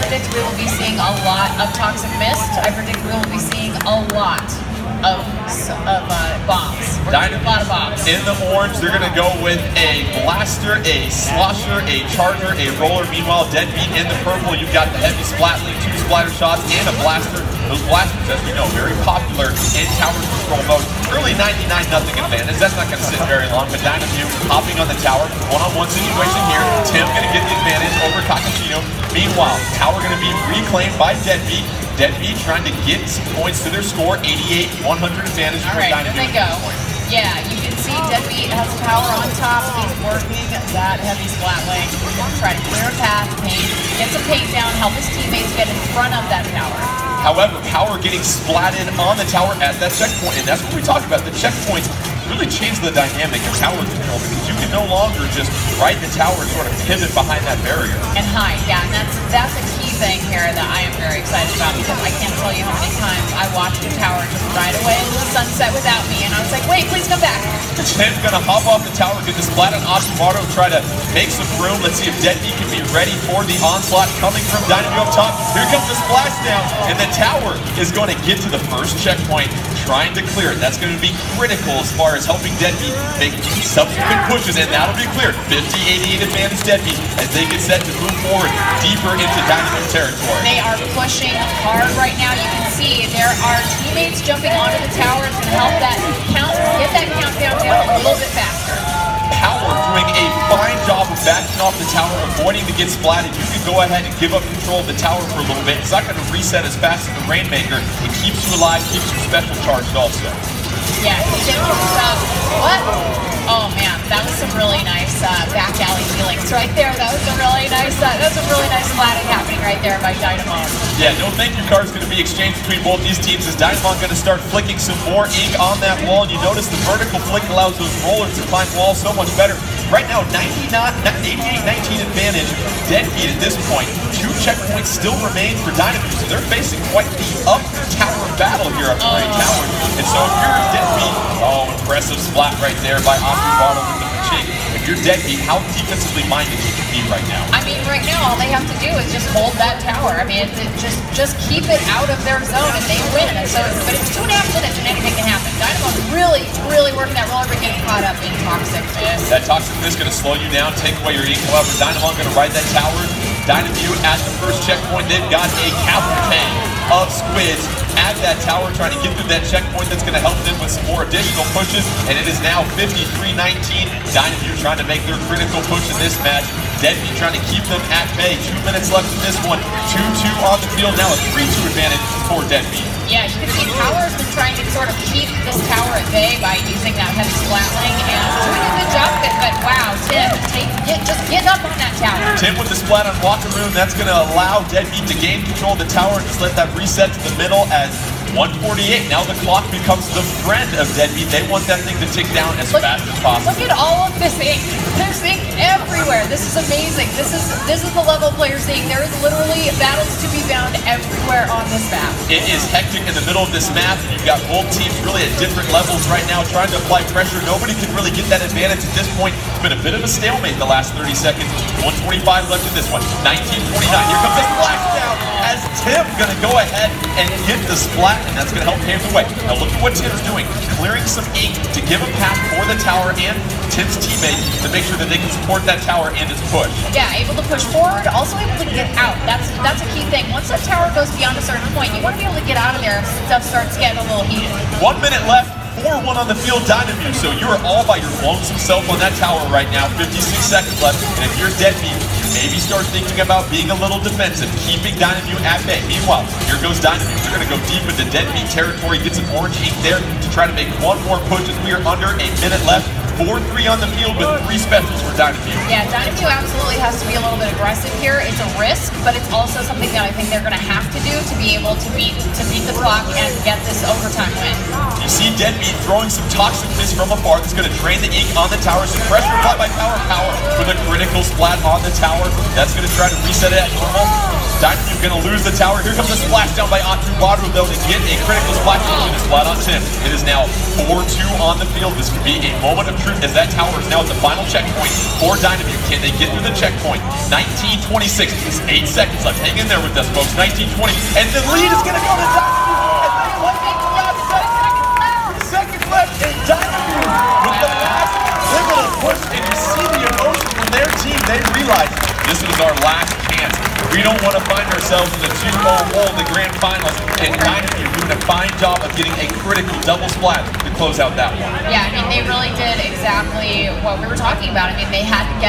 predict we will be seeing a lot of Toxic Mist. I predict we will be seeing a lot of bombs. We're gonna do a lot of bombs. In the orange, they're going to go with a blaster, a slosher, a charger, a roller. Meanwhile, Deadbeat in the purple, you've got the heavy splatling, 2 splatter shots, and a blaster. Those blasters, as we know, very popular in tower control mode. Early 99-0 advantage. That's not going to sit very long, but Dynaview hopping on the tower. One-on-one situation here. Tim going to get the advantage over Kakashino. Meanwhile, tower going to be reclaimed by Deadbeat. Deadbeat trying to get some points to their score. 88-100 advantage for Dynaview. All right, here they go. Yeah, you can see Deadbeat has the power on top. He's working that heavy splatling. Try to clear a path, paint, get some paint down, help his teammates get in front of that tower. However, power getting splatted on the tower at that checkpoint, and that's what we talk about. The checkpoints really change the dynamic of tower control because you can no longer just ride the tower and sort of pivot behind that barrier. And hide, yeah, and that's a key thing here that I am very excited about because I can't tell you how many times I watched the tower just ride away into the sunset without me, and I was like, wait, please come back. Tim's gonna hop off the tower, get the splat on Ashimato, try to make some room. Let's see if Deadbeat can be ready for the onslaught coming from Dynaview up top. Here comes the splash down, and the tower is going to get to the first checkpoint, trying to clear it. That's going to be critical as far as helping Deadbeat make subsequent pushes, and that'll be cleared. 50-88 advantage Deadbeat as they get set to move forward deeper into Dynaview territory. They are pushing hard right now. You can see there are teammates jumping onto the tower to help that get that countdown down a little bit faster. Power doing a fine job of backing off the tower, avoiding to get splatted. You can go ahead and give up control of the tower for a little bit. It's not going to reset as fast as the Rainmaker. It keeps you alive, keeps you special charged also. Yeah, what? Oh man, that was some really nice back alley feelings right there. That was a really nice splatting happening right there by Dynamo. Yeah, no thank you cards going to be exchanged between both these teams as Dynamo going to start flicking some more ink on that wall. And you notice the vertical flick allows those rollers to climb walls so much better. Right now, 88-19 advantage. Deadbeat at this point. 2 checkpoints still remain for Dynamo, so they're facing quite the up tower battle here up Green Tower. And so if you're Deadbeat, impressive splat right there by Bottle with the cheek. If you're Deadbeat, how defensively minded you can be right now? I mean, right now all they have to do is just hold that tower. I mean, just keep it out of their zone and they win. And so, but it's 2.5 minutes and anything can happen. Dynamo's really working that roller, but getting caught up in Toxic Mist. That Toxic Mist is going to slow you down, take away your ink. However, Dynamo going to ride that tower. Dynaview at the first checkpoint. They've got a cavalcade of squids at that tower trying to get through that checkpoint. That's going to help them with some more additional pushes. And it is now 53-19. Dynaview trying to make their critical push in this match. Deadbeat trying to keep them at bay. 2 minutes left in this one. 2-2 on the field. Now a 3-2 advantage for Deadbeat. Yeah, you can see Power's been trying to sort of keep this tower at bay by using that heavy splatling and doing a good job of it. But wow, Tim, just get up on that tower. Tim with the splat on Walker Room. That's going to allow Deadbeat to gain control of the tower and just let that reset to the middle as 148. Now the clock becomes the friend of Deadbeat. They want that thing to tick down as fast as possible. Look at all of this ink. There's ink everywhere. This is amazing. This is the level players seeing. There is literally battles to be found everywhere on this map. It is hectic in the middle of this map. You've got both teams really at different levels right now trying to apply pressure. Nobody can really get that advantage at this point. It's been a bit of a stalemate the last 30 seconds. 125 left in this one. 19:29. Here comes the splashdown as Tim going to go ahead and get the splat, and that's going to help pave the way. Now look at what Tim's doing. Clearing some ink to give a path for the tower and Tim's teammates to make sure that they can support that tower and its push. Yeah, able to push forward, also able to get out. That's a key thing. Once that tower goes beyond a certain point, you want to be able to get out of there if stuff starts getting a little heated. 1 minute left. 4-1 on the field, Dynaview. So you're all by your lonesome self on that tower right now. 56 seconds left. And if you're Deadbeat, maybe start thinking about being a little defensive, keeping Dynaview at bay. Meanwhile, here goes Dynaview. They're going to go deep into Deadbeat territory, get some orange ink there to try to make one more push as we are under a minute left. 4-3 on the field with 3 specials for Dynaview. Yeah, Dynaview absolutely has to be a little bit aggressive here. It's a risk, but it's also something that I think they're going to have to do to be able to beat the clock and get this overtime win. You see Deadbeat throwing some Toxic Mist from afar. That's going to drain the ink on the tower. Some pressure applied by Power with a critical splat on the tower. That's going to try to reset it at normal. Dynamite going to lose the tower. Here comes a splashdown by Atubaru, though, to get a critical splash. It's flat on Tim. It is now 4-2 on the field. This could be a moment of truth as that tower is now at the final checkpoint for Dynamite. Can they get through the checkpoint? 19-26. There's 8 seconds left. Hang in there with us, folks. 19-20. And the lead is going to go to Dynamite. And they got 7 seconds left. And Dynamite with the last pivotal push. And you see the emotion from their team. They realize this was our last chance. We don't want to find ourselves in the 2-0 hole in the grand finals, and Dynamite doing a fine job of getting a critical double splat to close out that one. Yeah, I mean, they really did exactly what we were talking about. I mean, they had to get